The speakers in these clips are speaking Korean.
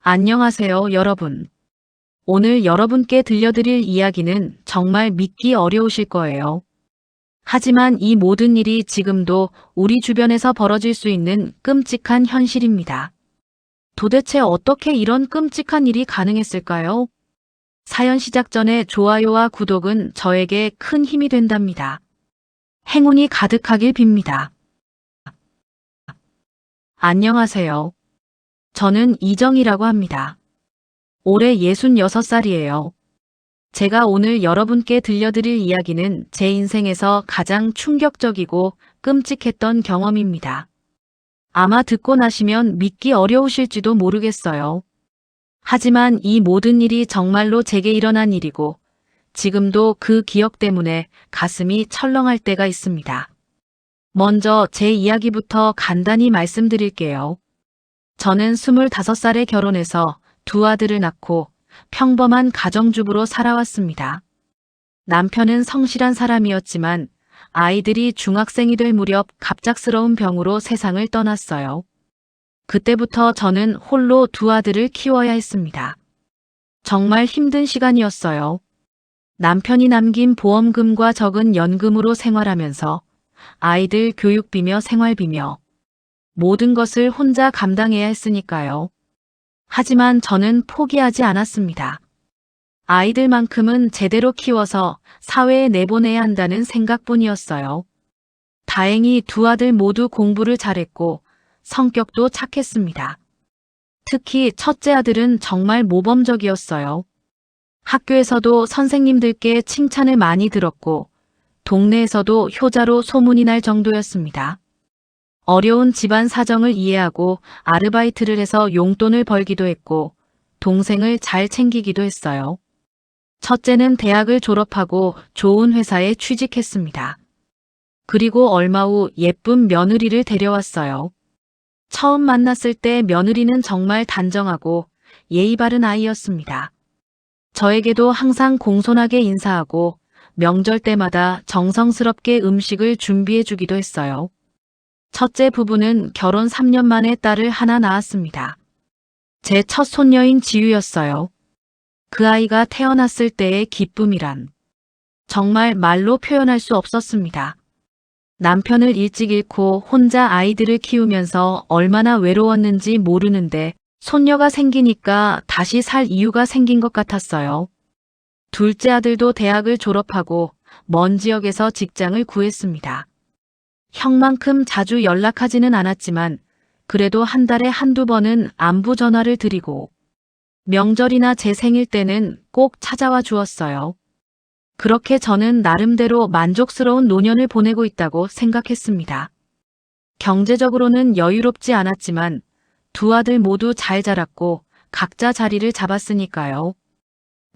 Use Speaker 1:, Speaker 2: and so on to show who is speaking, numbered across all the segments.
Speaker 1: 안녕하세요, 여러분. 오늘 여러분께 들려드릴 이야기는 정말 믿기 어려우실 거예요. 하지만 이 모든 일이 지금도 우리 주변에서 벌어질 수 있는 끔찍한 현실입니다. 도대체 어떻게 이런 끔찍한 일이 가능했을까요? 사연 시작 전에 좋아요와 구독은 저에게 큰 힘이 된답니다. 행운이 가득하길 빕니다. 안녕하세요. 저는 이정이라고 합니다. 올해 66살이에요. 제가 오늘 여러분께 들려드릴 이야기는 제 인생에서 가장 충격적이고 끔찍했던 경험입니다. 아마 듣고 나시면 믿기 어려우실지도 모르겠어요. 하지만 이 모든 일이 정말로 제게 일어난 일이고 지금도 그 기억 때문에 가슴이 철렁할 때가 있습니다. 먼저 제 이야기부터 간단히 말씀드릴게요. 저는 25살에 결혼해서 두 아들을 낳고 평범한 가정주부로 살아왔습니다. 남편은 성실한 사람이었지만 아이들이 중학생이 될 무렵 갑작스러운 병으로 세상을 떠났어요. 그때부터 저는 홀로 두 아들을 키워야 했습니다. 정말 힘든 시간이었어요. 남편이 남긴 보험금과 적은 연금으로 생활하면서 아이들 교육비며 생활비며 모든 것을 혼자 감당해야 했으니까요. 하지만 저는 포기하지 않았습니다. 아이들만큼은 제대로 키워서 사회에 내보내야 한다는 생각뿐이었어요. 다행히 두 아들 모두 공부를 잘했고 성격도 착했습니다. 특히 첫째 아들은 정말 모범적이었어요. 학교에서도 선생님들께 칭찬을 많이 들었고 동네에서도 효자로 소문이 날 정도였습니다. 어려운 집안 사정을 이해하고 아르바이트를 해서 용돈을 벌기도 했고 동생을 잘 챙기기도 했어요. 첫째는 대학을 졸업하고 좋은 회사에 취직했습니다. 그리고 얼마 후 예쁜 며느리를 데려왔어요. 처음 만났을 때 며느리는 정말 단정하고 예의 바른 아이였습니다. 저에게도 항상 공손하게 인사하고 명절 때마다 정성스럽게 음식을 준비해 주기도 했어요. 첫째 부부는 결혼 3년 만에 딸을 하나 낳았습니다. 제 첫 손녀인 지유였어요. 그 아이가 태어났을 때의 기쁨이란 정말 말로 표현할 수 없었습니다. 남편을 일찍 잃고 혼자 아이들을 키우면서 얼마나 외로웠는지 모르는데 손녀가 생기니까 다시 살 이유가 생긴 것 같았어요. 둘째 아들도 대학을 졸업하고 먼 지역에서 직장을 구했습니다. 형만큼 자주 연락하지는 않았지만 그래도 한 달에 한두 번은 안부 전화를 드리고 명절이나 제 생일 때는 꼭 찾아와 주었어요. 그렇게 저는 나름대로 만족스러운 노년을 보내고 있다고 생각했습니다. 경제적으로는 여유롭지 않았지만 두 아들 모두 잘 자랐고 각자 자리를 잡았으니까요.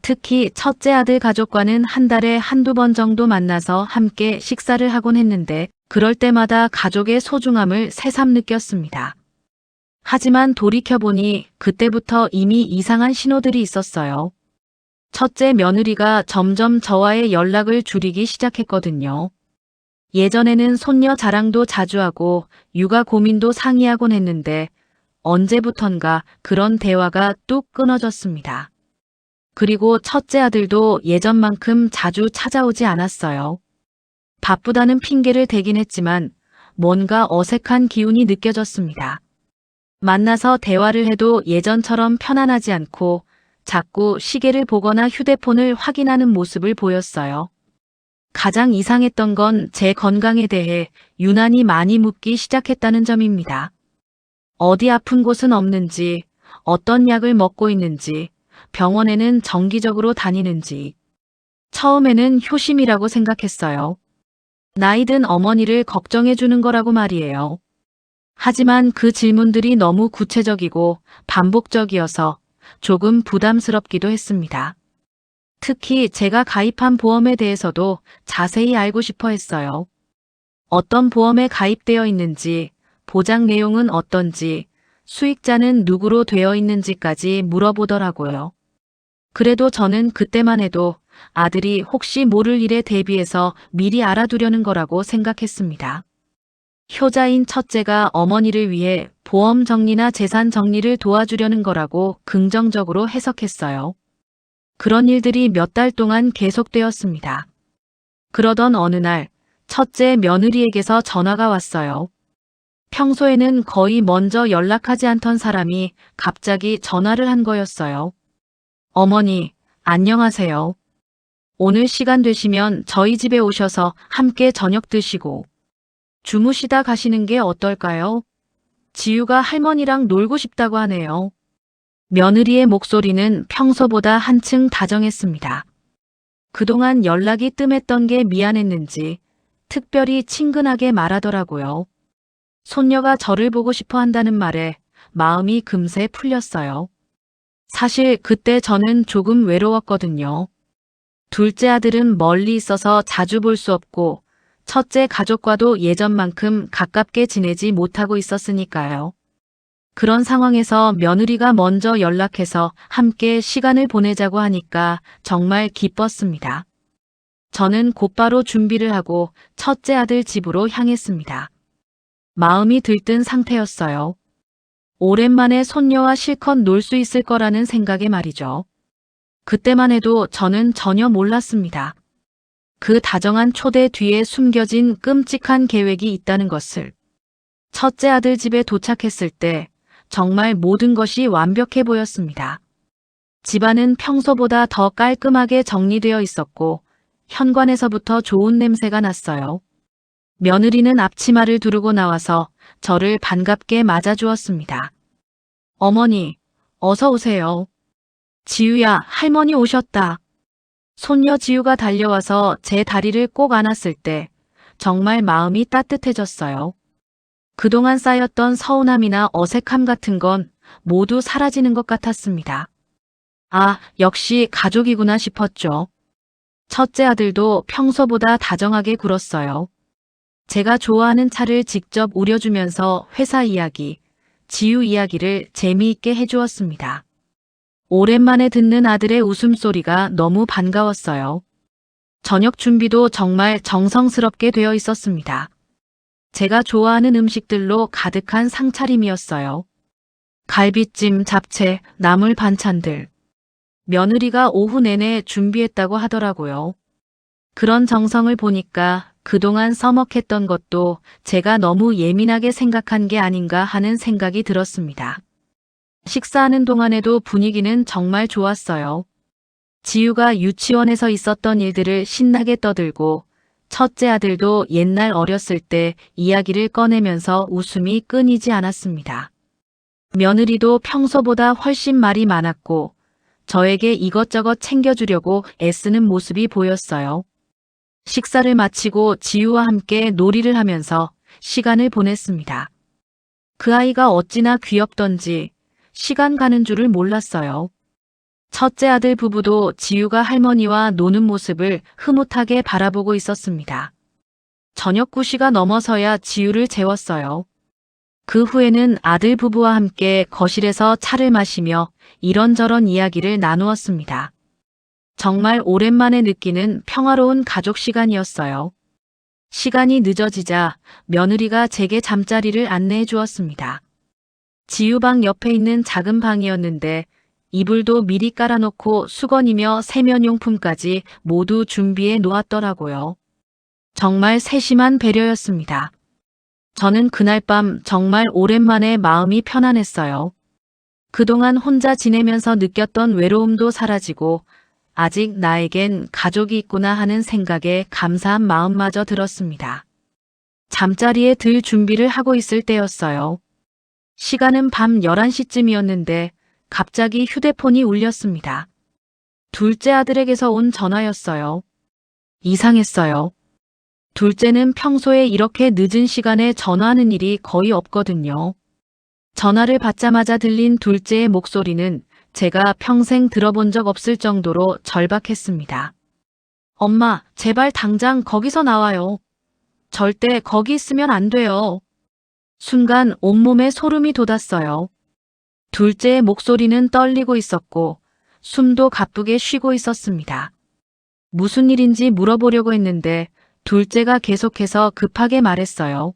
Speaker 1: 특히 첫째 아들 가족과는 한 달에 한두 번 정도 만나서 함께 식사를 하곤 했는데 그럴 때마다 가족의 소중함을 새삼 느꼈습니다. 하지만 돌이켜보니 그때부터 이미 이상한 신호들이 있었어요. 첫째 며느리가 점점 저와의 연락을 줄이기 시작했거든요. 예전에는 손녀 자랑도 자주 하고 육아 고민도 상의하곤 했는데 언제부턴가 그런 대화가 뚝 끊어졌습니다. 그리고 첫째 아들도 예전만큼 자주 찾아오지 않았어요. 바쁘다는 핑계를 대긴 했지만 뭔가 어색한 기운이 느껴졌습니다. 만나서 대화를 해도 예전처럼 편안하지 않고 자꾸 시계를 보거나 휴대폰을 확인하는 모습을 보였어요. 가장 이상했던 건 제 건강에 대해 유난히 많이 묻기 시작했다는 점입니다. 어디 아픈 곳은 없는지, 어떤 약을 먹고 있는지, 병원에는 정기적으로 다니는지. 처음에는 효심이라고 생각했어요. 나이 든 어머니를 걱정해 주는 거라고 말이에요. 하지만 그 질문들이 너무 구체적이고 반복적이어서 조금 부담스럽기도 했습니다. 특히 제가 가입한 보험에 대해서도 자세히 알고 싶어 했어요. 어떤 보험에 가입되어 있는지, 보장 내용은 어떤지, 수익자는 누구로 되어 있는지까지 물어보더라고요. 그래도 저는 그때만 해도 아들이 혹시 모를 일에 대비해서 미리 알아두려는 거라고 생각했습니다. 효자인 첫째가 어머니를 위해 보험 정리나 재산 정리를 도와주려는 거라고 긍정적으로 해석했어요. 그런 일들이 몇 달 동안 계속되었습니다. 그러던 어느 날 첫째 며느리에게서 전화가 왔어요. 평소에는 거의 먼저 연락하지 않던 사람이 갑자기 전화를 한 거였어요. 어머니, 안녕하세요. 오늘 시간 되시면 저희 집에 오셔서 함께 저녁 드시고 주무시다 가시는 게 어떨까요? 지유가 할머니랑 놀고 싶다고 하네요. 며느리의 목소리는 평소보다 한층 다정했습니다. 그동안 연락이 뜸했던 게 미안했는지 특별히 친근하게 말하더라고요. 손녀가 저를 보고 싶어 한다는 말에 마음이 금세 풀렸어요. 사실 그때 저는 조금 외로웠거든요. 둘째 아들은 멀리 있어서 자주 볼 수 없고 첫째 가족과도 예전만큼 가깝게 지내지 못하고 있었으니까요. 그런 상황에서 며느리가 먼저 연락해서 함께 시간을 보내자고 하니까 정말 기뻤습니다. 저는 곧바로 준비를 하고 첫째 아들 집으로 향했습니다. 마음이 들뜬 상태였어요. 오랜만에 손녀와 실컷 놀 수 있을 거라는 생각에 말이죠. 그때만 해도 저는 전혀 몰랐습니다. 그 다정한 초대 뒤에 숨겨진 끔찍한 계획이 있다는 것을. 첫째 아들 집에 도착했을 때 정말 모든 것이 완벽해 보였습니다. 집안은 평소보다 더 깔끔하게 정리되어 있었고 현관에서부터 좋은 냄새가 났어요. 며느리는 앞치마를 두르고 나와서 저를 반갑게 맞아주었습니다. 어머니, 어서 오세요. 지유야, 할머니 오셨다. 손녀 지유가 달려와서 제 다리를 꼭 안았을 때 정말 마음이 따뜻해졌어요. 그동안 쌓였던 서운함이나 어색함 같은 건 모두 사라지는 것 같았습니다. 아, 역시 가족이구나 싶었죠. 첫째 아들도 평소보다 다정하게 굴었어요. 제가 좋아하는 차를 직접 우려주면서 회사 이야기, 지유 이야기를 재미있게 해주었습니다. 오랜만에 듣는 아들의 웃음소리가 너무 반가웠어요. 저녁 준비도 정말 정성스럽게 되어 있었습니다. 제가 좋아하는 음식들로 가득한 상차림이었어요. 갈비찜, 잡채, 나물 반찬들. 며느리가 오후 내내 준비했다고 하더라고요. 그런 정성을 보니까 그동안 서먹했던 것도 제가 너무 예민하게 생각한 게 아닌가 하는 생각이 들었습니다. 식사하는 동안에도 분위기는 정말 좋았어요. 지유가 유치원에서 있었던 일들을 신나게 떠들고 첫째 아들도 옛날 어렸을 때 이야기를 꺼내면서 웃음이 끊이지 않았습니다. 며느리도 평소보다 훨씬 말이 많았고 저에게 이것저것 챙겨주려고 애쓰는 모습이 보였어요. 식사를 마치고 지유와 함께 놀이를 하면서 시간을 보냈습니다. 그 아이가 어찌나 귀엽던지 시간 가는 줄을 몰랐어요. 첫째 아들 부부도 지유가 할머니와 노는 모습을 흐뭇하게 바라보고 있었습니다. 저녁 9시가 넘어서야 지유를 재웠어요. 그 후에는 아들 부부와 함께 거실에서 차를 마시며 이런저런 이야기를 나누었습니다. 정말 오랜만에 느끼는 평화로운 가족 시간이었어요. 시간이 늦어지자 며느리가 제게 잠자리를 안내해 주었습니다. 지유방 옆에 있는 작은 방이었는데 이불도 미리 깔아놓고 수건이며 세면용품까지 모두 준비해 놓았더라고요. 정말 세심한 배려였습니다. 저는 그날 밤 정말 오랜만에 마음이 편안했어요. 그동안 혼자 지내면서 느꼈던 외로움도 사라지고 아직 나에겐 가족이 있구나 하는 생각에 감사한 마음마저 들었습니다. 잠자리에 들 준비를 하고 있을 때였어요. 시간은 밤 11시쯤이었는데 갑자기 휴대폰이 울렸습니다. 둘째 아들에게서 온 전화였어요. 이상했어요. 둘째는 평소에 이렇게 늦은 시간에 전화하는 일이 거의 없거든요. 전화를 받자마자 들린 둘째의 목소리는 제가 평생 들어본 적 없을 정도로 절박했습니다. 엄마, 제발 당장 거기서 나와요. 절대 거기 있으면 안 돼요. 순간 온몸에 소름이 돋았어요. 둘째의 목소리는 떨리고 있었고 숨도 가쁘게 쉬고 있었습니다. 무슨 일인지 물어보려고 했는데 둘째가 계속해서 급하게 말했어요.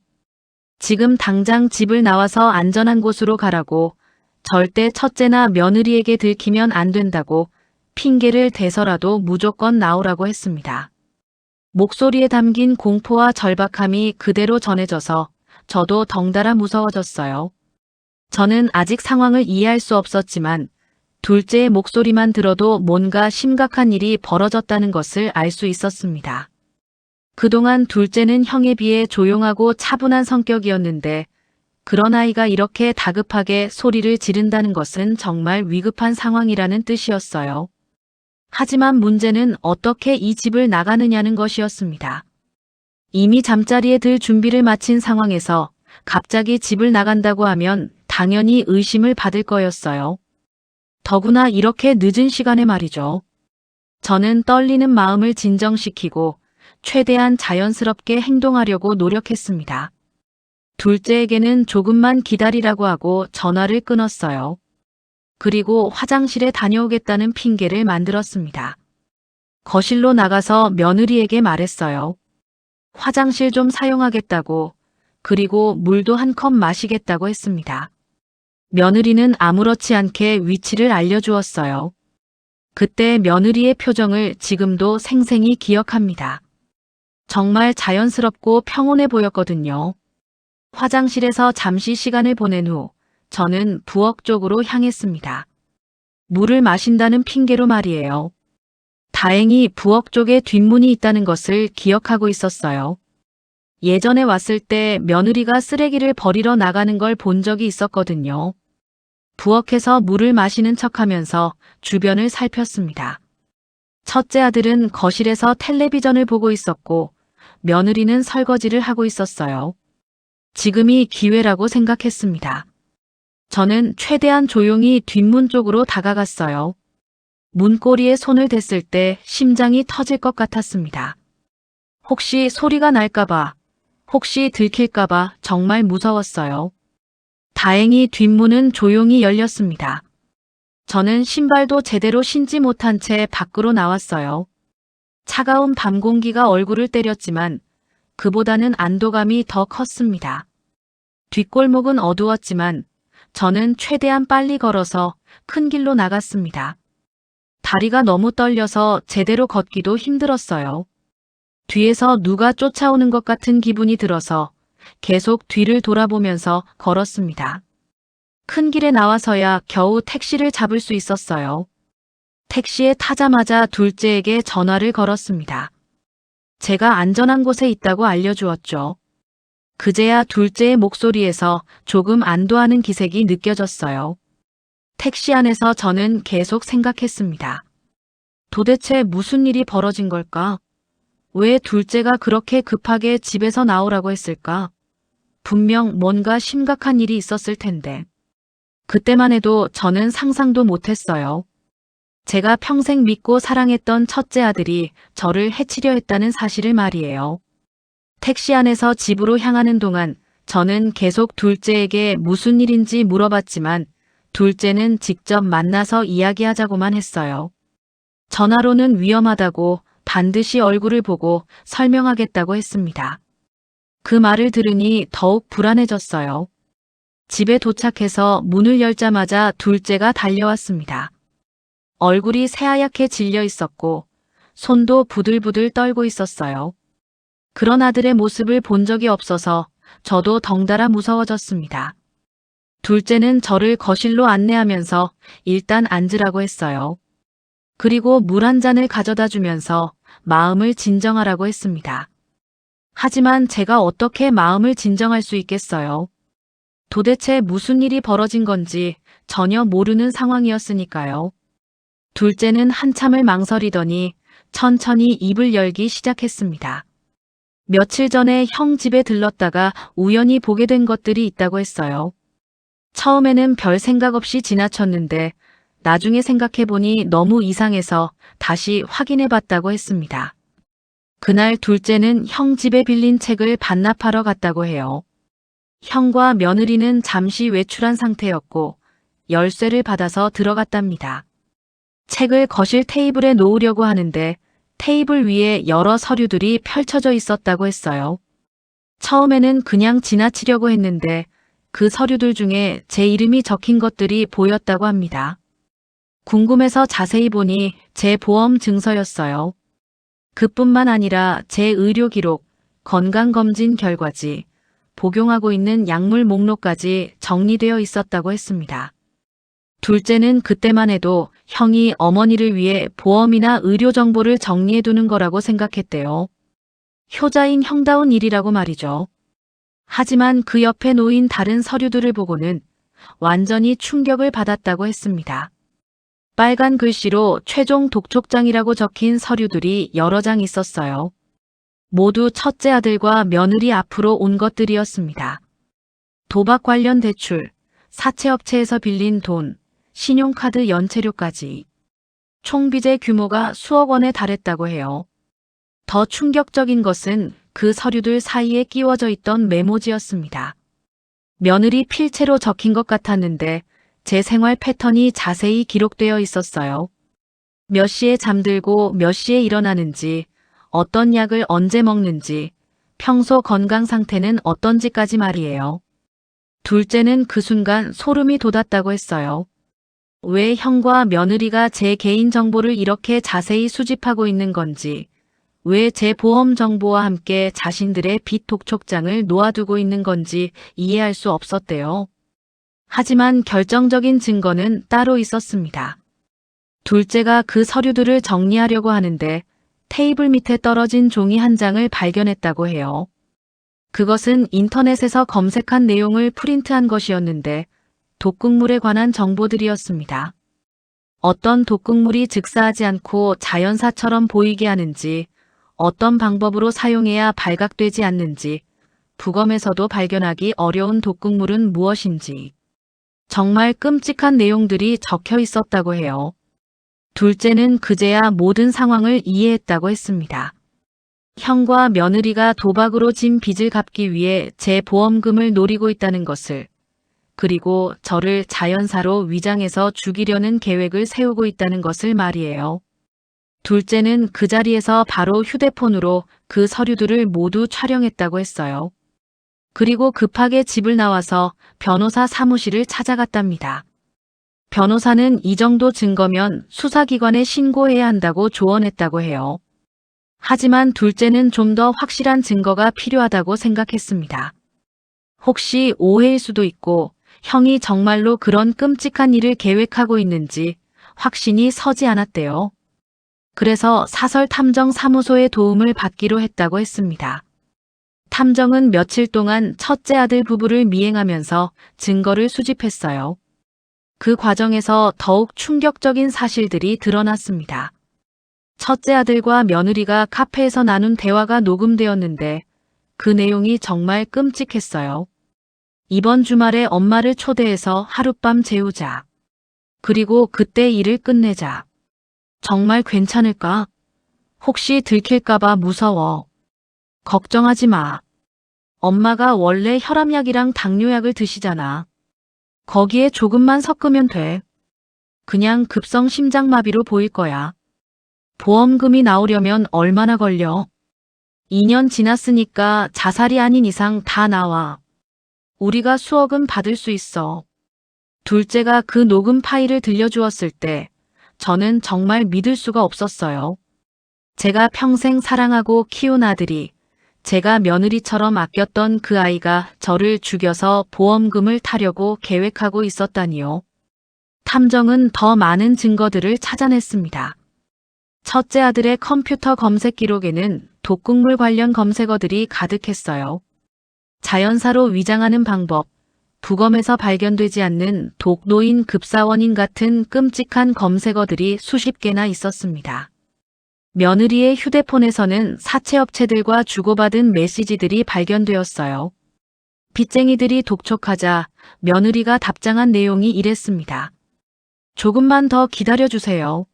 Speaker 1: 지금 당장 집을 나와서 안전한 곳으로 가라고, 절대 첫째나 며느리에게 들키면 안 된다고 핑계를 대서라도 무조건 나오라고 했습니다. 목소리에 담긴 공포와 절박함이 그대로 전해져서 저도 덩달아 무서워졌어요. 저는 아직 상황을 이해할 수 없었지만 둘째의 목소리만 들어도 뭔가 심각한 일이 벌어졌다는 것을 알 수 있었습니다. 그동안 둘째는 형에 비해 조용하고 차분한 성격이었는데 그런 아이가 이렇게 다급하게 소리를 지른다는 것은 정말 위급한 상황이라는 뜻이었어요. 하지만 문제는 어떻게 이 집을 나가느냐는 것이었습니다. 이미 잠자리에 들 준비를 마친 상황에서 갑자기 집을 나간다고 하면 당연히 의심을 받을 거였어요. 더구나 이렇게 늦은 시간에 말이죠. 저는 떨리는 마음을 진정시키고 최대한 자연스럽게 행동하려고 노력했습니다. 둘째에게는 조금만 기다리라고 하고 전화를 끊었어요. 그리고 화장실에 다녀오겠다는 핑계를 만들었습니다. 거실로 나가서 며느리에게 말했어요. 화장실 좀 사용하겠다고, 그리고 물도 한 컵 마시겠다고 했습니다. 며느리는 아무렇지 않게 위치를 알려주었어요. 그때 며느리의 표정을 지금도 생생히 기억합니다. 정말 자연스럽고 평온해 보였거든요. 화장실에서 잠시 시간을 보낸 후 저는 부엌 쪽으로 향했습니다. 물을 마신다는 핑계로 말이에요. 다행히 부엌 쪽에 뒷문이 있다는 것을 기억하고 있었어요. 예전에 왔을 때 며느리가 쓰레기를 버리러 나가는 걸 본 적이 있었거든요. 부엌에서 물을 마시는 척하면서 주변을 살폈습니다. 첫째 아들은 거실에서 텔레비전을 보고 있었고 며느리는 설거지를 하고 있었어요. 지금이 기회라고 생각했습니다. 저는 최대한 조용히 뒷문 쪽으로 다가갔어요. 문고리에 손을 댔을 때 심장이 터질 것 같았습니다. 혹시 소리가 날까봐, 혹시 들킬까봐 정말 무서웠어요. 다행히 뒷문은 조용히 열렸습니다. 저는 신발도 제대로 신지 못한 채 밖으로 나왔어요. 차가운 밤 공기가 얼굴을 때렸지만 그보다는 안도감이 더 컸습니다. 뒷골목은 어두웠지만 저는 최대한 빨리 걸어서 큰 길로 나갔습니다. 다리가 너무 떨려서 제대로 걷기도 힘들었어요. 뒤에서 누가 쫓아오는 것 같은 기분이 들어서 계속 뒤를 돌아보면서 걸었습니다. 큰 길에 나와서야 겨우 택시를 잡을 수 있었어요. 택시에 타자마자 둘째에게 전화를 걸었습니다. 제가 안전한 곳에 있다고 알려주었죠. 그제야 둘째의 목소리에서 조금 안도하는 기색이 느껴졌어요. 택시 안에서 저는 계속 생각했습니다. 도대체 무슨 일이 벌어진 걸까? 왜 둘째가 그렇게 급하게 집에서 나오라고 했을까? 분명 뭔가 심각한 일이 있었을 텐데. 그때만 해도 저는 상상도 못했어요. 제가 평생 믿고 사랑했던 첫째 아들이 저를 해치려 했다는 사실을 말이에요. 택시 안에서 집으로 향하는 동안 저는 계속 둘째에게 무슨 일인지 물어봤지만 둘째는 직접 만나서 이야기하자고만 했어요. 전화로는 위험하다고 반드시 얼굴을 보고 설명하겠다고 했습니다. 그 말을 들으니 더욱 불안해졌어요. 집에 도착해서 문을 열자마자 둘째가 달려왔습니다. 얼굴이 새하얗게 질려 있었고 손도 부들부들 떨고 있었어요. 그런 아들의 모습을 본 적이 없어서 저도 덩달아 무서워졌습니다. 둘째는 저를 거실로 안내하면서 일단 앉으라고 했어요. 그리고 물 한 잔을 가져다 주면서 마음을 진정하라고 했습니다. 하지만 제가 어떻게 마음을 진정할 수 있겠어요? 도대체 무슨 일이 벌어진 건지 전혀 모르는 상황이었으니까요. 둘째는 한참을 망설이더니 천천히 입을 열기 시작했습니다. 며칠 전에 형 집에 들렀다가 우연히 보게 된 것들이 있다고 했어요. 처음에는 별 생각 없이 지나쳤는데 나중에 생각해보니 너무 이상해서 다시 확인해봤다고 했습니다. 그날 둘째는 형 집에 빌린 책을 반납하러 갔다고 해요. 형과 며느리는 잠시 외출한 상태였고 열쇠를 받아서 들어갔답니다. 책을 거실 테이블에 놓으려고 하는데 테이블 위에 여러 서류들이 펼쳐져 있었다고 했어요. 처음에는 그냥 지나치려고 했는데 그 서류들 중에 제 이름이 적힌 것들이 보였다고 합니다. 궁금해서 자세히 보니 제 보험 증서였어요. 그뿐만 아니라 제 의료 기록, 건강검진 결과지, 복용하고 있는 약물 목록까지 정리되어 있었다고 했습니다. 둘째는 그때만 해도 형이 어머니를 위해 보험이나 의료 정보를 정리해두는 거라고 생각했대요. 효자인 형다운 일이라고 말이죠. 하지만 그 옆에 놓인 다른 서류들을 보고는 완전히 충격을 받았다고 했습니다. 빨간 글씨로 최종 독촉장이라고 적힌 서류들이 여러 장 있었어요. 모두 첫째 아들과 며느리 앞으로 온 것들이었습니다. 도박 관련 대출, 사채업체에서 빌린 돈, 신용카드 연체료까지. 총 빚의 규모가 수억 원에 달했다고 해요. 더 충격적인 것은 그 서류들 사이에 끼워져 있던 메모지였습니다. 며느리 필체로 적힌 것 같았는데 제 생활 패턴이 자세히 기록되어 있었어요. 몇 시에 잠들고 몇 시에 일어나는지, 어떤 약을 언제 먹는지, 평소 건강 상태는 어떤지까지 말이에요. 둘째는 그 순간 소름이 돋았다고 했어요. 왜 형과 며느리가 제 개인 정보를 이렇게 자세히 수집하고 있는 건지, 왜 제 보험 정보와 함께 자신들의 빚 독촉장을 놓아두고 있는 건지 이해할 수 없었대요. 하지만 결정적인 증거는 따로 있었습니다. 둘째가 그 서류들을 정리하려고 하는데 테이블 밑에 떨어진 종이 한 장을 발견했다고 해요. 그것은 인터넷에서 검색한 내용을 프린트한 것이었는데 독극물에 관한 정보들이었습니다. 어떤 독극물이 즉사하지 않고 자연사처럼 보이게 하는지, 어떤 방법으로 사용해야 발각되지 않는지, 부검에서도 발견하기 어려운 독극물은 무엇인지, 정말 끔찍한 내용들이 적혀 있었다고 해요. 둘째는 그제야 모든 상황을 이해했다고 했습니다. 형과 며느리가 도박으로 진 빚을 갚기 위해 제 보험금을 노리고 있다는 것을, 그리고 저를 자연사로 위장해서 죽이려는 계획을 세우고 있다는 것을 말이에요. 둘째는 그 자리에서 바로 휴대폰으로 그 서류들을 모두 촬영했다고 했어요. 그리고 급하게 집을 나와서 변호사 사무실을 찾아갔답니다. 변호사는 이 정도 증거면 수사기관에 신고해야 한다고 조언했다고 해요. 하지만 둘째는 좀 더 확실한 증거가 필요하다고 생각했습니다. 혹시 오해일 수도 있고 형이 정말로 그런 끔찍한 일을 계획하고 있는지 확신이 서지 않았대요. 그래서 사설 탐정 사무소의 도움을 받기로 했다고 했습니다. 탐정은 며칠 동안 첫째 아들 부부를 미행하면서 증거를 수집했어요. 그 과정에서 더욱 충격적인 사실들이 드러났습니다. 첫째 아들과 며느리가 카페에서 나눈 대화가 녹음되었는데 그 내용이 정말 끔찍했어요. 이번 주말에 엄마를 초대해서 하룻밤 재우자. 그리고 그때 일을 끝내자. 정말 괜찮을까? 혹시 들킬까봐 무서워. 걱정하지 마. 엄마가 원래 혈압약이랑 당뇨약을 드시잖아. 거기에 조금만 섞으면 돼. 그냥 급성 심장마비로 보일 거야. 보험금이 나오려면 얼마나 걸려? 2년 지났으니까 자살이 아닌 이상 다 나와. 우리가 수억은 받을 수 있어. 둘째가 그 녹음 파일을 들려주었을 때 저는 정말 믿을 수가 없었어요. 제가 평생 사랑하고 키운 아들이, 제가 며느리처럼 아꼈던 그 아이가 저를 죽여서 보험금을 타려고 계획하고 있었다니요. 탐정은 더 많은 증거들을 찾아냈습니다. 첫째 아들의 컴퓨터 검색 기록에는 독극물 관련 검색어들이 가득했어요. 자연사로 위장하는 방법, 부검에서 발견되지 않는 독노인 급사원인 같은 끔찍한 검색어들이 수십 개나 있었습니다. 며느리의 휴대폰에서는 사채업체들과 주고받은 메시지들이 발견되었어요. 빚쟁이들이 독촉하자 며느리가 답장한 내용이 이랬습니다. 조금만 더 기다려주세요.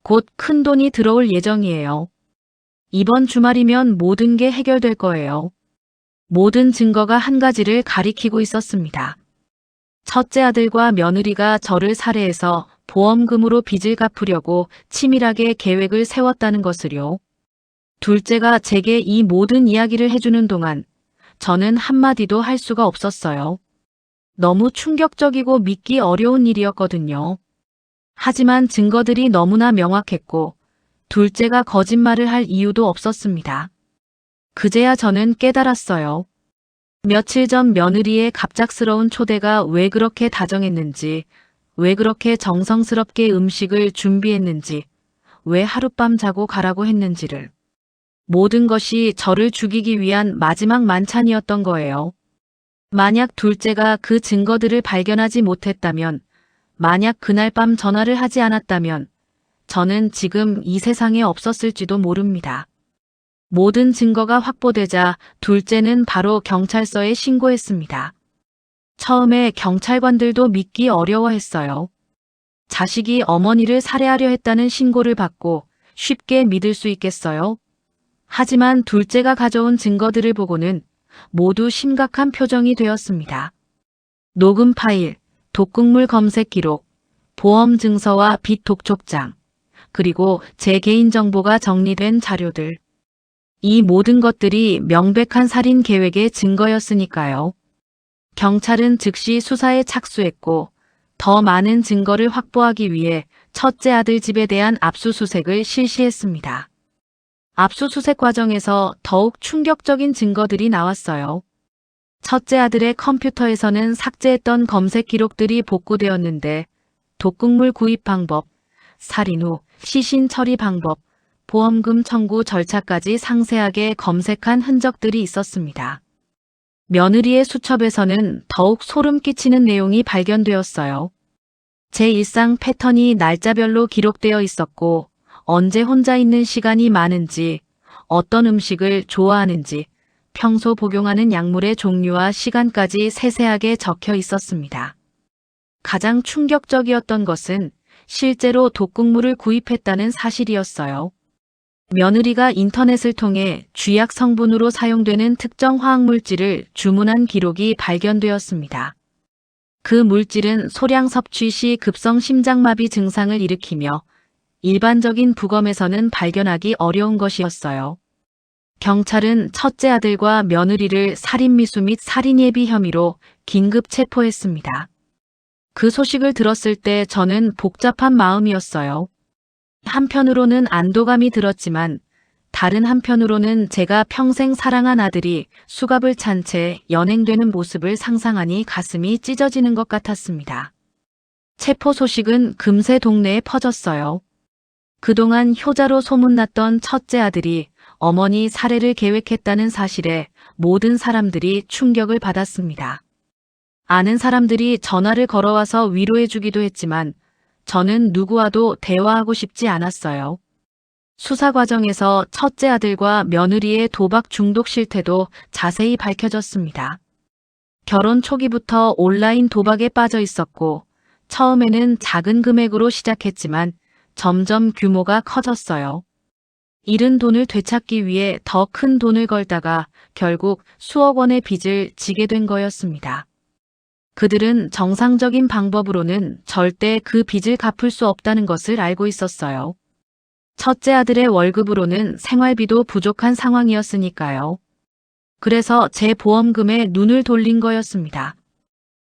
Speaker 1: 곧 큰 돈이 들어올 예정이에요. 이번 주말이면 모든 게 해결될 거예요. 모든 증거가 한 가지를 가리키고 있었습니다. 첫째 아들과 며느리가 저를 살해해서 보험금으로 빚을 갚으려고 치밀하게 계획을 세웠다는 것을요. 둘째가 제게 이 모든 이야기를 해주는 동안 저는 한마디도 할 수가 없었어요. 너무 충격적이고 믿기 어려운 일이었거든요. 하지만 증거들이 너무나 명확했고 둘째가 거짓말을 할 이유도 없었습니다. 그제야 저는 깨달았어요. 며칠 전 며느리의 갑작스러운 초대가 왜 그렇게 다정했는지, 왜 그렇게 정성스럽게 음식을 준비했는지, 왜 하룻밤 자고 가라고 했는지를. 모든 것이 저를 죽이기 위한 마지막 만찬이었던 거예요. 만약 둘째가 그 증거들을 발견하지 못했다면, 만약 그날 밤 전화를 하지 않았다면, 저는 지금 이 세상에 없었을지도 모릅니다. 모든 증거가 확보되자 둘째는 바로 경찰서에 신고했습니다. 처음에 경찰관들도 믿기 어려워했어요. 자식이 어머니를 살해하려 했다는 신고를 받고 쉽게 믿을 수 있겠어요? 하지만 둘째가 가져온 증거들을 보고는 모두 심각한 표정이 되었습니다. 녹음 파일, 독극물 검색 기록, 보험 증서와 빚 독촉장, 그리고 제 개인정보가 정리된 자료들. 이 모든 것들이 명백한 살인 계획의 증거였으니까요. 경찰은 즉시 수사에 착수했고 더 많은 증거를 확보하기 위해 첫째 아들 집에 대한 압수수색을 실시했습니다. 압수수색 과정에서 더욱 충격적인 증거들이 나왔어요. 첫째 아들의 컴퓨터에서는 삭제했던 검색 기록들이 복구되었는데 독극물 구입 방법, 살인 후 시신 처리 방법, 보험금 청구 절차까지 상세하게 검색한 흔적들이 있었습니다. 며느리의 수첩에서는 더욱 소름 끼치는 내용이 발견되었어요. 제 일상 패턴이 날짜별로 기록되어 있었고 언제 혼자 있는 시간이 많은지, 어떤 음식을 좋아하는지, 평소 복용하는 약물의 종류와 시간까지 세세하게 적혀 있었습니다. 가장 충격적이었던 것은 실제로 독극물을 구입했다는 사실이었어요. 며느리가 인터넷을 통해 쥐약 성분으로 사용되는 특정 화학물질을 주문한 기록이 발견되었습니다. 그 물질은 소량 섭취 시 급성 심장마비 증상을 일으키며 일반적인 부검에서는 발견하기 어려운 것이었어요. 경찰은 첫째 아들과 며느리를 살인미수 및 살인예비 혐의로 긴급 체포했습니다. 그 소식을 들었을 때 저는 복잡한 마음이었어요. 한편으로는 안도감이 들었지만 다른 한편으로는 제가 평생 사랑한 아들이 수갑을 찬 채 연행되는 모습을 상상하니 가슴이 찢어지는 것 같았습니다. 체포 소식은 금세 동네에 퍼졌어요. 그동안 효자로 소문났던 첫째 아들이 어머니 살해를 계획했다는 사실에 모든 사람들이 충격을 받았습니다. 아는 사람들이 전화를 걸어와서 위로해주기도 했지만 저는 누구와도 대화하고 싶지 않았어요. 수사 과정에서 첫째 아들과 며느리의 도박 중독 실태도 자세히 밝혀졌습니다. 결혼 초기부터 온라인 도박에 빠져 있었고 처음에는 작은 금액으로 시작했지만 점점 규모가 커졌어요. 잃은 돈을 되찾기 위해 더 큰 돈을 걸다가 결국 수억 원의 빚을 지게 된 거였습니다. 그들은 정상적인 방법으로는 절대 그 빚을 갚을 수 없다는 것을 알고 있었어요. 첫째 아들의 월급으로는 생활비도 부족한 상황이었으니까요. 그래서 제 보험금에 눈을 돌린 거였습니다.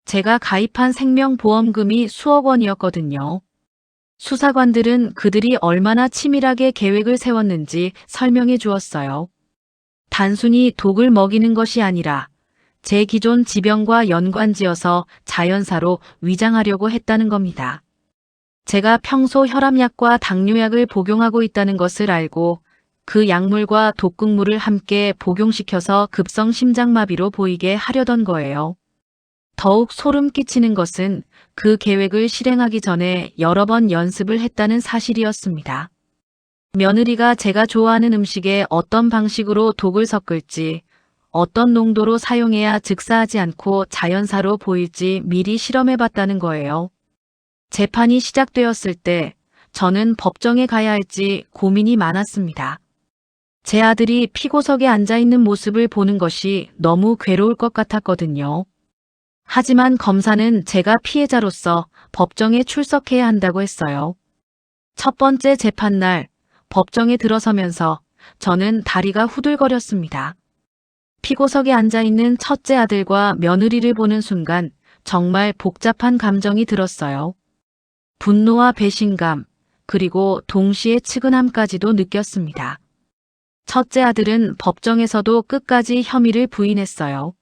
Speaker 1: 제가 가입한 생명보험금이 수억 원이었거든요. 수사관들은 그들이 얼마나 치밀하게 계획을 세웠는지 설명해 주었어요. 단순히 독을 먹이는 것이 아니라 제 기존 지병과 연관지어서 자연사로 위장하려고 했다는 겁니다. 제가 평소 혈압약과 당뇨약을 복용하고 있다는 것을 알고 그 약물과 독극물을 함께 복용시켜서 급성 심장마비로 보이게 하려던 거예요. 더욱 소름 끼치는 것은 그 계획을 실행하기 전에 여러 번 연습을 했다는 사실이었습니다. 며느리가 제가 좋아하는 음식에 어떤 방식으로 독을 섞을지, 어떤 농도로 사용해야 즉사하지 않고 자연사로 보일지 미리 실험해봤다는 거예요. 재판이 시작되었을 때 저는 법정에 가야 할지 고민이 많았습니다. 제 아들이 피고석에 앉아있는 모습을 보는 것이 너무 괴로울 것 같았거든요. 하지만 검사는 제가 피해자로서 법정에 출석해야 한다고 했어요. 첫 번째 재판날 법정에 들어서면서 저는 다리가 후들거렸습니다. 피고석에 앉아있는 첫째 아들과 며느리를 보는 순간 정말 복잡한 감정이 들었어요. 분노와 배신감, 그리고 동시에 측은함까지도 느꼈습니다. 첫째 아들은 법정에서도 끝까지 혐의를 부인했어요.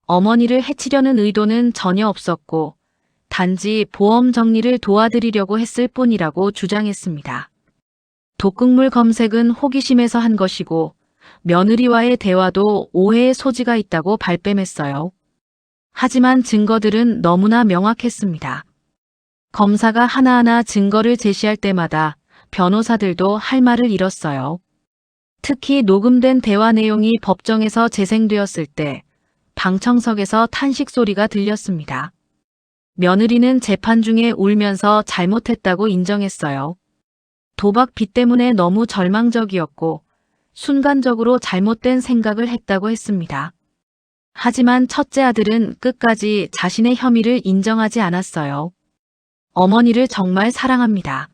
Speaker 1: 어머니를 해치려는 의도는 전혀 없었고 단지 보험 정리를 도와드리려고 했을 뿐이라고 주장했습니다. 독극물 검색은 호기심에서 한 것이고 며느리와의 대화도 오해의 소지가 있다고 발뺌했어요. 하지만 증거들은 너무나 명확했습니다. 검사가 하나하나 증거를 제시할 때마다 변호사들도 할 말을 잃었어요. 특히 녹음된 대화 내용이 법정에서 재생되었을 때 방청석에서 탄식 소리가 들렸습니다. 며느리는 재판 중에 울면서 잘못했다고 인정했어요. 도박 빚 때문에 너무 절망적이었고 순간적으로 잘못된 생각을 했다고 했습니다. 하지만 첫째 아들은 끝까지 자신의 혐의를 인정하지 않았어요. 어머니를 정말 사랑합니다.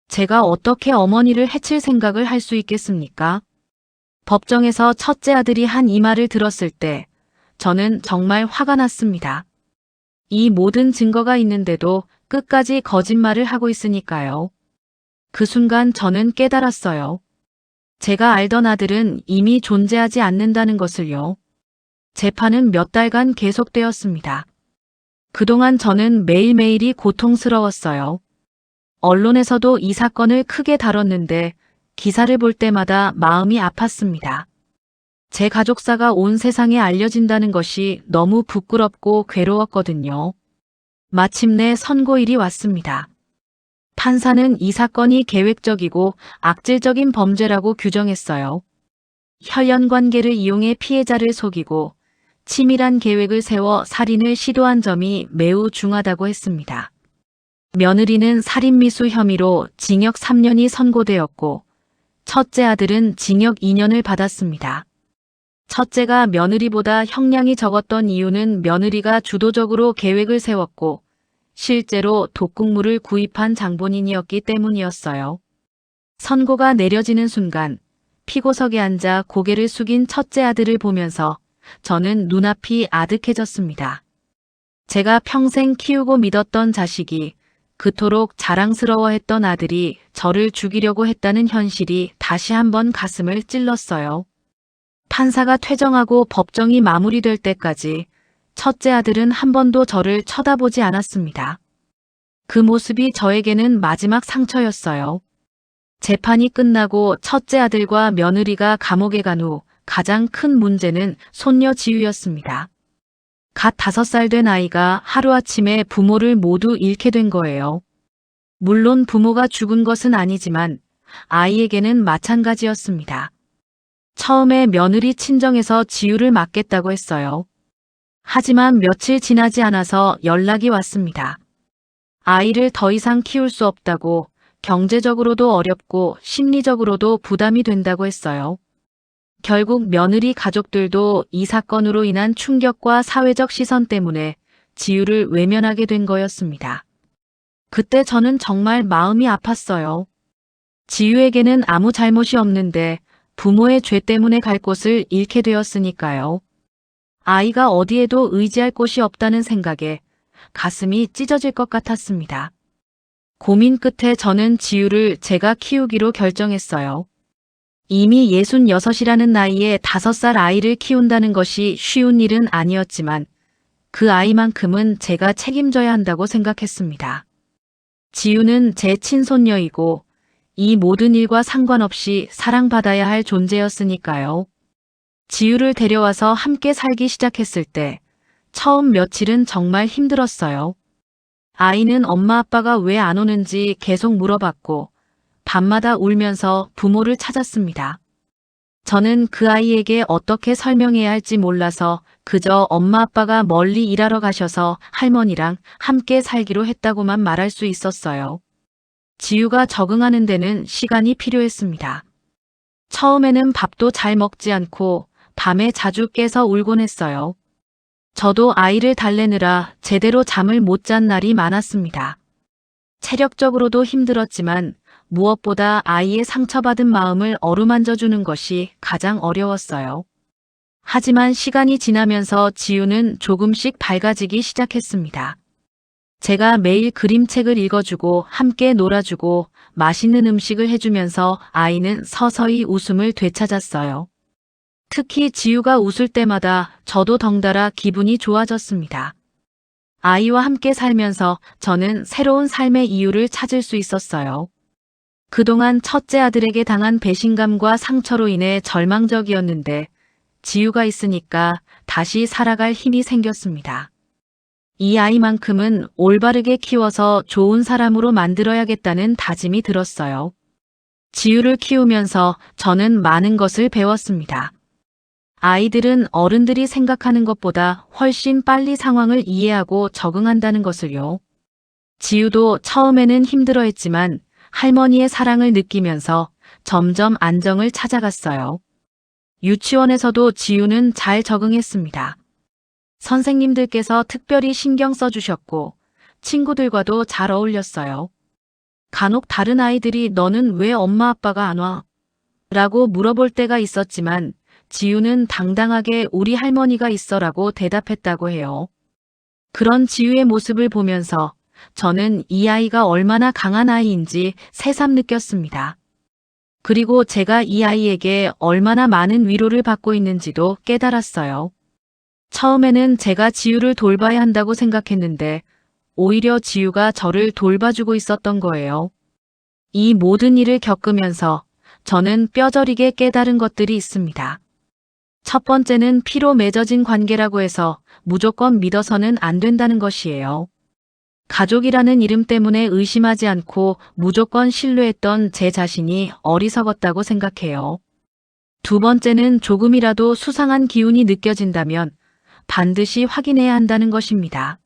Speaker 1: 제가 어떻게 어머니를 해칠 생각을 할 수 있겠습니까? 법정에서 첫째 아들이 한 이 말을 들었을 때 저는 정말 화가 났습니다. 이 모든 증거가 있는데도 끝까지 거짓말을 하고 있으니까요. 그 순간 저는 깨달았어요. 제가 알던 아들은 이미 존재하지 않는다는 것을요. 재판은 몇 달간 계속되었습니다. 그동안 저는 매일매일이 고통스러웠어요. 언론에서도 이 사건을 크게 다뤘는데 기사를 볼 때마다 마음이 아팠습니다. 제 가족사가 온 세상에 알려진다는 것이 너무 부끄럽고 괴로웠거든요. 마침내 선고일이 왔습니다. 판사는 이 사건이 계획적이고 악질적인 범죄라고 규정했어요. 혈연관계를 이용해 피해자를 속이고 치밀한 계획을 세워 살인을 시도한 점이 매우 중하다고 했습니다. 며느리는 살인미수 혐의로 징역 3년이 선고되었고 첫째 아들은 징역 2년을 받았습니다. 첫째가 며느리보다 형량이 적었던 이유는 며느리가 주도적으로 계획을 세웠고 실제로 독극물을 구입한 장본인이었기 때문이었어요. 선고가 내려지는 순간 피고석에 앉아 고개를 숙인 첫째 아들을 보면서 저는 눈앞이 아득해졌습니다. 제가 평생 키우고 믿었던 자식이 그토록 자랑스러워했던 아들이 저를 죽이려고 했다는 현실이 다시 한번 가슴을 찔렀어요. 판사가 퇴정하고 법정이 마무리될 때까지 첫째 아들은 한 번도 저를 쳐다보지 않았습니다. 그 모습이 저에게는 마지막 상처였어요. 재판이 끝나고 첫째 아들과 며느리가 감옥에 간 후 가장 큰 문제는 손녀 지우였습니다. 갓 5살 된 아이가 하루아침에 부모를 모두 잃게 된 거예요. 물론 부모가 죽은 것은 아니지만 아이에게는 마찬가지였습니다. 처음에 며느리 친정에서 지우를 맡겠다고 했어요. 하지만 며칠 지나지 않아서 연락이 왔습니다. 아이를 더 이상 키울 수 없다고, 경제적으로도 어렵고 심리적으로도 부담이 된다고 했어요. 결국 며느리 가족들도 이 사건으로 인한 충격과 사회적 시선 때문에 지우를 외면하게 된 거였습니다. 그때 저는 정말 마음이 아팠어요. 지우에게는 아무 잘못이 없는데 부모의 죄 때문에 갈 곳을 잃게 되었으니까요. 아이가 어디에도 의지할 곳이 없다는 생각에 가슴이 찢어질 것 같았습니다. 고민 끝에 저는 지우를 제가 키우기로 결정했어요. 이미 66이라는 나이에 5살 아이를 키운다는 것이 쉬운 일은 아니었지만 그 아이만큼은 제가 책임져야 한다고 생각했습니다. 지우는 제 친손녀이고 이 모든 일과 상관없이 사랑받아야 할 존재였으니까요. 지우를 데려와서 함께 살기 시작했을 때 처음 며칠은 정말 힘들었어요. 아이는 엄마 아빠가 왜 안 오는지 계속 물어봤고 밤마다 울면서 부모를 찾았습니다. 저는 그 아이에게 어떻게 설명해야 할지 몰라서 그저 엄마 아빠가 멀리 일하러 가셔서 할머니랑 함께 살기로 했다고만 말할 수 있었어요. 지우가 적응하는 데는 시간이 필요했습니다. 처음에는 밥도 잘 먹지 않고 밤에 자주 깨서 울곤 했어요. 저도 아이를 달래느라 제대로 잠을 못 잔 날이 많았습니다. 체력적으로도 힘들었지만 무엇보다 아이의 상처받은 마음을 어루만져 주는 것이 가장 어려웠어요. 하지만 시간이 지나면서 지우는 조금씩 밝아지기 시작했습니다. 제가 매일 그림책을 읽어주고 함께 놀아주고 맛있는 음식을 해주면서 아이는 서서히 웃음을 되찾았어요. 특히 지우가 웃을 때마다 저도 덩달아 기분이 좋아졌습니다. 아이와 함께 살면서 저는 새로운 삶의 이유를 찾을 수 있었어요. 그동안 첫째 아들에게 당한 배신감과 상처로 인해 절망적이었는데 지우가 있으니까 다시 살아갈 힘이 생겼습니다. 이 아이만큼은 올바르게 키워서 좋은 사람으로 만들어야겠다는 다짐이 들었어요. 지우를 키우면서 저는 많은 것을 배웠습니다. 아이들은 어른들이 생각하는 것보다 훨씬 빨리 상황을 이해하고 적응한다는 것을요. 지우도 처음에는 힘들어했지만 할머니의 사랑을 느끼면서 점점 안정을 찾아갔어요. 유치원에서도 지우는 잘 적응했습니다. 선생님들께서 특별히 신경 써주셨고 친구들과도 잘 어울렸어요. 간혹 다른 아이들이 너는 왜 엄마 아빠가 안 와? 라고 물어볼 때가 있었지만 지우는 당당하게 우리 할머니가 있어라고 대답했다고 해요. 그런 지우의 모습을 보면서 저는 이 아이가 얼마나 강한 아이인지 새삼 느꼈습니다. 그리고 제가 이 아이에게 얼마나 많은 위로를 받고 있는지도 깨달았어요. 처음에는 제가 지우를 돌봐야 한다고 생각했는데 오히려 지우가 저를 돌봐주고 있었던 거예요. 이 모든 일을 겪으면서 저는 뼈저리게 깨달은 것들이 있습니다. 첫 번째는 피로 맺어진 관계라고 해서 무조건 믿어서는 안 된다는 것이에요. 가족이라는 이름 때문에 의심하지 않고 무조건 신뢰했던 제 자신이 어리석었다고 생각해요. 두 번째는 조금이라도 수상한 기운이 느껴진다면 반드시 확인해야 한다는 것입니다.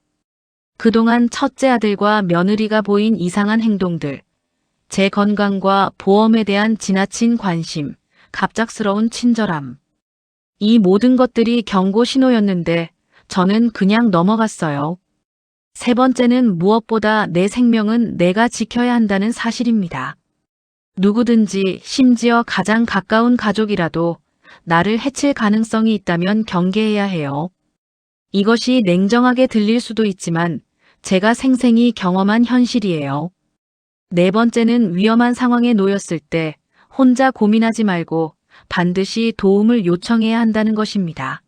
Speaker 1: 그동안 첫째 아들과 며느리가 보인 이상한 행동들, 제 건강과 보험에 대한 지나친 관심, 갑작스러운 친절함. 이 모든 것들이 경고 신호였는데 저는 그냥 넘어갔어요. 세 번째는 무엇보다 내 생명은 내가 지켜야 한다는 사실입니다. 누구든지 심지어 가장 가까운 가족이라도 나를 해칠 가능성이 있다면 경계해야 해요. 이것이 냉정하게 들릴 수도 있지만 제가 생생히 경험한 현실이에요. 네 번째는 위험한 상황에 놓였을 때 혼자 고민하지 말고 반드시 도움을 요청해야 한다는 것입니다.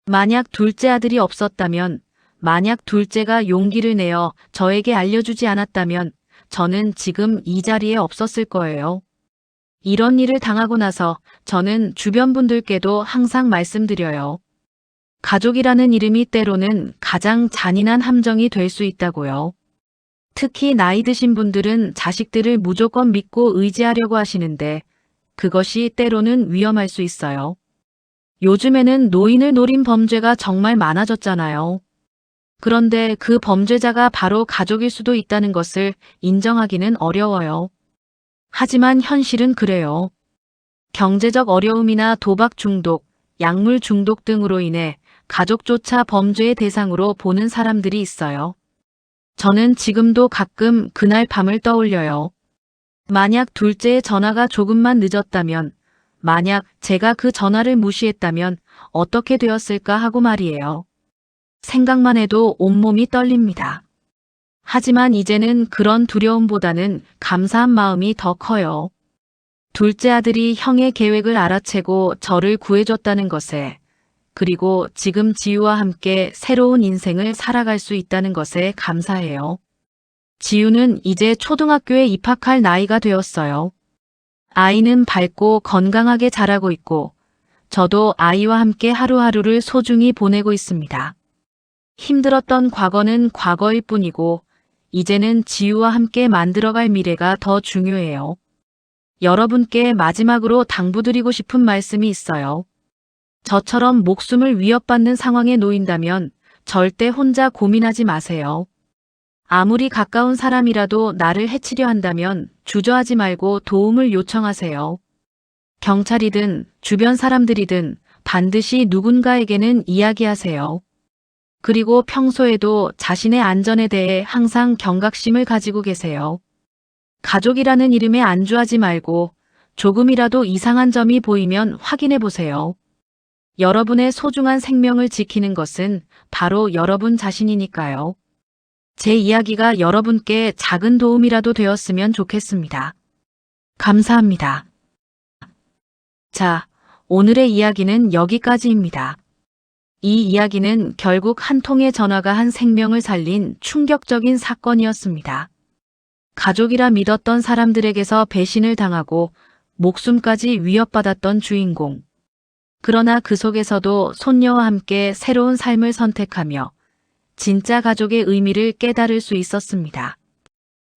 Speaker 1: 만약 둘째 아들이 없었다면, 만약 둘째가 용기를 내어 저에게 알려주지 않았다면 저는 지금 이 자리에 없었을 거예요. 이런 일을 당하고 나서 저는 주변 분들께도 항상 말씀드려요. 가족이라는 이름이 때로는 가장 잔인한 함정이 될 수 있다고요. 특히 나이 드신 분들은 자식들을 무조건 믿고 의지하려고 하시는데 그것이 때로는 위험할 수 있어요. 요즘에는 노인을 노린 범죄가 정말 많아졌잖아요. 그런데 그 범죄자가 바로 가족일 수도 있다는 것을 인정하기는 어려워요. 하지만 현실은 그래요. 경제적 어려움이나 도박 중독, 약물 중독 등으로 인해 가족조차 범죄의 대상으로 보는 사람들이 있어요. 저는 지금도 가끔 그날 밤을 떠올려요. 만약 둘째의 전화가 조금만 늦었다면, 만약 제가 그 전화를 무시했다면 어떻게 되었을까 하고 말이에요. 생각만 해도 온몸이 떨립니다. 하지만 이제는 그런 두려움보다는 감사한 마음이 더 커요. 둘째 아들이 형의 계획을 알아채고 저를 구해줬다는 것에, 그리고 지금 지우와 함께 새로운 인생을 살아갈 수 있다는 것에 감사해요. 지우는 이제 초등학교에 입학할 나이가 되었어요. 아이는 밝고 건강하게 자라고 있고, 저도 아이와 함께 하루하루를 소중히 보내고 있습니다. 힘들었던 과거는 과거일 뿐이고, 이제는 지우와 함께 만들어갈 미래가 더 중요해요. 여러분께 마지막으로 당부드리고 싶은 말씀이 있어요. 저처럼 목숨을 위협받는 상황에 놓인다면 절대 혼자 고민하지 마세요. 아무리 가까운 사람이라도 나를 해치려 한다면 주저하지 말고 도움을 요청하세요. 경찰이든 주변 사람들이든 반드시 누군가에게는 이야기하세요. 그리고 평소에도 자신의 안전에 대해 항상 경각심을 가지고 계세요. 가족이라는 이름에 안주하지 말고 조금이라도 이상한 점이 보이면 확인해 보세요. 여러분의 소중한 생명을 지키는 것은 바로 여러분 자신이니까요. 제 이야기가 여러분께 작은 도움이라도 되었으면 좋겠습니다. 감사합니다. 자, 오늘의 이야기는 여기까지입니다. 이 이야기는 결국 한 통의 전화가 한 생명을 살린 충격적인 사건이었습니다. 가족이라 믿었던 사람들에게서 배신을 당하고 목숨까지 위협받았던 주인공. 그러나 그 속에서도 손녀와 함께 새로운 삶을 선택하며 진짜 가족의 의미를 깨달을 수 있었습니다.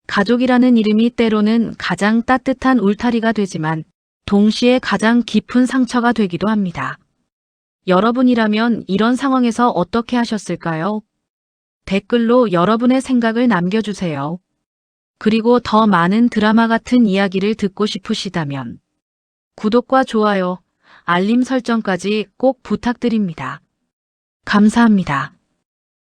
Speaker 1: 가족이라는 이름이 때로는 가장 따뜻한 울타리가 되지만 동시에 가장 깊은 상처가 되기도 합니다. 여러분이라면 이런 상황에서 어떻게 하셨을까요? 댓글로 여러분의 생각을 남겨주세요. 그리고 더 많은 드라마 같은 이야기를 듣고 싶으시다면 구독과 좋아요, 알림 설정까지 꼭 부탁드립니다. 감사합니다.